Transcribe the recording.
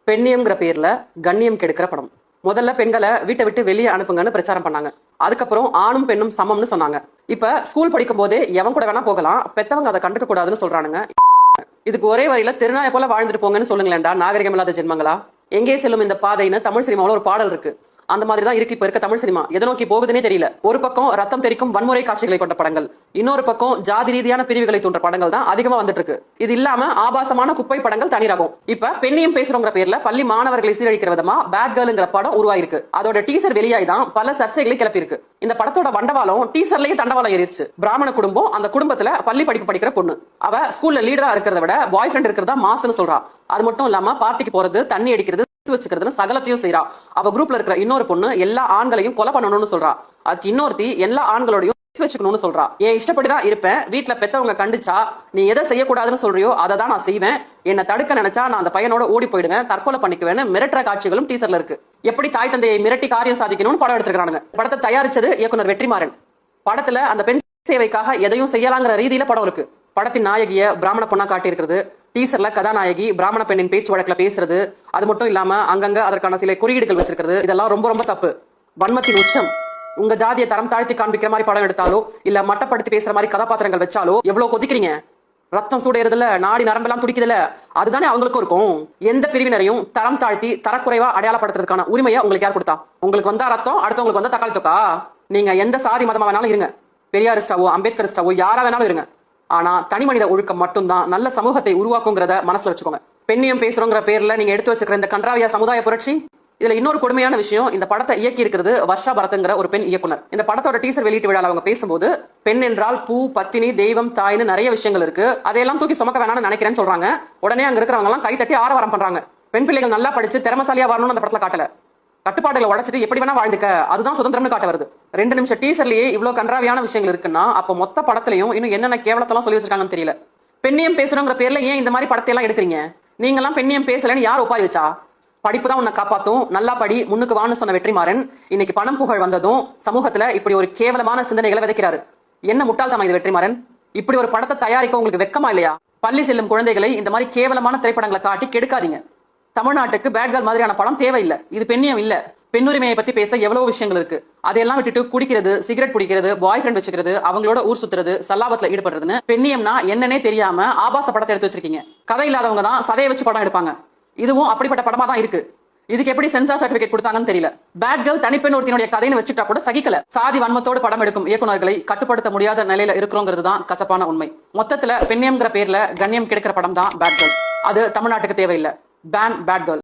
பெண்ணியம்ங்கிற பேர்ல கண்ணியம் கெடுக்கிற படம். முதல்ல பெண்களை வீட்டை விட்டு வெளியே அனுப்புங்கன்னு பிரச்சாரம் பண்ணாங்க. அதுக்கப்புறம் ஆணும் பெண்ணும் சமம்னு சொன்னாங்க. இப்ப ஸ்கூல் படிக்கும் போதே எவன் கூட வேணா போகலாம், பெத்தவங்க அதை கண்டுக்க கூடாதுன்னு சொல்றானுங்க. இதுக்கு ஒரே வரியில திருநாய போல வாழ்ந்துட்டு போங்கன்னு சொல்லுங்களேன்டா, நாகரிகம் இல்லாத ஜென்மங்களா. எங்கே செல்லும் இந்த பாதைன்னு தமிழ் சினிமாவில் ஒரு பாடல் இருக்கு. அந்த மாதிரி தான் இருக்கு இப்ப இருக்க தமிழ் சினிமா. எதை நோக்கி போகுதுன்னே தெரியல. ஒரு பக்கம் ரத்தம் தெரிக்கும் வன்முறை காட்சிகளை கொண்ட படங்கள், இன்னொரு பக்கம் ஜாதி ரீதியான பிரிவுகளை தோன்ற படங்கள் தான் அதிகமா வந்துட்டு இருக்கு. இது இல்லாம ஆபாசமான குப்பை படங்கள் தனி ரகம். இப்ப பெண்ணியம் பேசுறோங்கிற பேர்ல பள்ளி மாணவர்களை சீரழிக்கிற விதமா பேட் கேர்ள்ங்கிற படம் உருவாயிருக்கு. அதோட டீசர் வெளியாகி தான் பல சர்ச்சைகளை கிளப்பியிருக்கு. இந்த படத்தோட வண்டவாளம் டீசர்லயே தண்டவாளம் ஏறிடுச்சு. பிராமண குடும்பம், அந்த குடும்பத்துல பள்ளி படிப்பு படிக்கிற பொண்ணு, அவ ஸ்கூல்ல லீடரா இருக்கிறத விட பாய் ஃப்ரெண்ட் இருக்கிறதா மாசுன்னு சொல்றா. அது மட்டும் இல்லாம பார்ட்டிக்கு போறது, தண்ணி அடிக்கிறது, வச்சுக்கிறதுன்னு சகலத்தையும் செய்யறா. அவ குரூப்ல இருக்கிற இன்னொரு பொண்ணு எல்லா ஆண்களையும் கொலை பண்ணணும்னு சொல்றா. அதுக்கு இன்னொருத்தி எல்லா ஆண்களோடையும் வச்சுக்கணும்னு சொல்றா. என் இஷ்டப்படிதான் இருப்பேன், வீட்டுல பெத்தவங்க கண்டிச்சா நீ எதை செய்யக்கூடாதுன்னு சொல்றியோ அதை தான் நான் செய்வேன், என்ன தடுக்க நினைச்சா நான் அந்த பையனோட ஓடி போயிடுவேன், தற்கொலை பண்ணிக்குவேன்னு மிரட்டுற காட்சிகளும் டீசர்ல இருக்கு. எப்படி தாய் தந்தையை மிரட்டி காரியம் சாதிக்கணும்னு படம் எடுத்துக்கிறாங்க. படத்தை தயாரிச்சது இயக்குனர் வெற்றிமாறன். படத்துல அந்த பெண் சேவைக்காக எதையும் செய்யலாங்கிற ரீதியில படம் இருக்கு. படத்தின் நாயகிய பிராமண பொண்ணா காட்டி இருக்கிறது. டீசர்ல கதாநாயகி பிராமண பெண்ணின் பேச்சு வழக்குல பேசுறது, அது மட்டும் இல்லாம அங்கங்க அதற்கான சில குறியீடுகள் வச்சிருக்கிறது. இதெல்லாம் ரொம்ப ரொம்ப தப்பு. வன்மத்தின் உச்சம். உங்க ஜாதியை தரம் தாழ்த்தி காண்பிக்கிற மாதிரி படம் எடுத்தாலோ இல்ல மட்டப்படுத்தி பேசுற மாதிரி கதாபாத்திரங்கள் வச்சாலோ எவ்வளவு கொதிக்கிறீங்க. ரத்தம் சூடையறதுல, நாடி நரம்பெல்லாம் துடிக்குதுல, அதுதானே அவங்களுக்கும் இருக்கும். எந்த பிரிவினரையும் தரம் தாழ்த்தி தரக்குறைவா அடையாளப்படுத்துறதுக்கான உரிமையை உங்களுக்கு யார் கொடுத்தா? உங்களுக்கு வந்தா ரத்தம், அடுத்தவங்களுக்கு வந்தா தக்காளி தொக்கா? நீங்க எந்த சாதி மதமா வேணாலும் இருங்க, பெரியாரிஸ்டாவோ அம்பேத்கரிஸ்டாவோ யாரா வேணாலும் இருங்க, ஆனா தனி மனித ஒழுக்கம் மட்டும்தான் நல்ல சமூகத்தை உருவாக்குங்கிறத மனசுல வச்சுக்கோங்க. பெண்ணியம் பேசுறோங்கிற பேர்ல நீங்க எடுத்து வச்சுக்கிற இந்த கன்றாவியா சமுதாய புரட்சி. இதுல இன்னொரு கொடுமையான விஷயம், இந்த படத்தை இயக்கி இருக்கிறது வர்ஷா பரத்ங்கிற ஒரு பெண் இயக்குனர். இந்த படத்தோட டீசர் வெளியீட்டு விழால அவங்க பேசும்போது பெண் என்றால் பூ, பத்தினி, தெய்வம், தாய்னு நிறைய விஷயங்கள் இருக்கு, அதையெல்லாம் தூக்கி சுமக்க வேணாம்னு நினைக்கிறேன்னு சொல்றாங்க. உடனே அங்க இருக்கிறவங்க எல்லாம் கை தட்டி ஆரவாரம் பண்றாங்க. பெண் பிள்ளைகள் நல்லா படிச்சு திறமசாலியா வரணும்னு அந்த படத்துல காட்டல, கட்டுப்பாடுகளை உடைச்சிட்டு எப்படி வேணா வாழ்ந்துக்க, அதுதான் சுதந்திரம்னு காட்ட வருது. 2 நிமிஷம் டீசர்லயே இவ்வளவு கன்றாவியான விஷயங்கள் இருக்குன்னா அப்ப மொத்த படத்திலையும் இன்னும் என்னென்ன கேவலத்தெல்லாம் சொல்லி வச்சிருக்காங்கன்னு தெரியல. பெண்ணியம் பேசுறோங்கிற பேர்ல ஏன் இந்த மாதிரி படத்தை எல்லாம் எடுக்கிறீங்க? நீங்க எல்லாம் பெண்ணியம் பேசலன்னு யார் ஒப்பாரி வச்சா? படிப்பு தான் உன்னை காப்பாத்தும், நல்லா படி, முன்னுக்கு வான்னு சொன்ன வெற்றிமாறன் இன்னைக்கு பணம் புகழ் வந்ததும் சமூகத்துல இப்படி ஒரு கேவலமான சிந்தனைகளை விதைக்கிறாரு. என்ன முட்டாள்தமா இது வெற்றிமாறன்? இப்படி ஒரு படத்தை தயாரிக்க உங்களுக்கு வெக்கமா இல்லையா? பள்ளி செல்லும் குழந்தைகளை இந்த மாதிரி கேவலமான திரைப்படங்களை காட்டி கெடுக்காதீங்க. தமிழ்நாட்டுக்கு பேட் கேர்ள் மாதிரியான படம் தேவையில்லை. இது பெண்ணியம் இல்ல. பெண்ணுரிமையை பத்தி பேச எவ்வளவு விஷயங்கள் இருக்கு. அதையெல்லாம் விட்டுட்டு குடிக்கிறது, சிகரெட் பிடிக்கிறது, பாய் ஃப்ரெண்ட் வச்சுக்கிறது, அவங்களோட ஊர் சுத்துறது, சல்லாபத்துல ஈடுபடுறதுன்னு பெண்ணியம்னா என்னன்னே தெரியாம ஆபாச படத்தை எடுத்து வச்சிருக்கீங்க. கதை இல்லாதவங்க தான் சதையை வச்சு படம் எடுப்பாங்க. இதுவும் அப்படிப்பட்ட படமா தான் இருக்கு. இதுக்கு எப்படி சென்சார் சர்டிபிகேட் கொடுத்தாங்கன்னு தெரியல. பேட் கேர்ள் தனிப்பெண் ஒருத்தினுடைய கதைன்னு வச்சுட்டா கூட சகிக்கல. சாதி வன்மத்தோடு படம் எடுக்கும் இயக்குநர்களை கட்டுப்படுத்த முடியாத நிலையில இருக்கிறோங்கிறது தான் கசப்பான உண்மை. மொத்தத்துல பெண்ணியம்ங்கிற பேர்ல கண்ணியம் கிடைக்கிற படம் தான் பேட் கேர்ள். அது தமிழ்நாட்டுக்கு தேவையில்லை. Ban bad girl.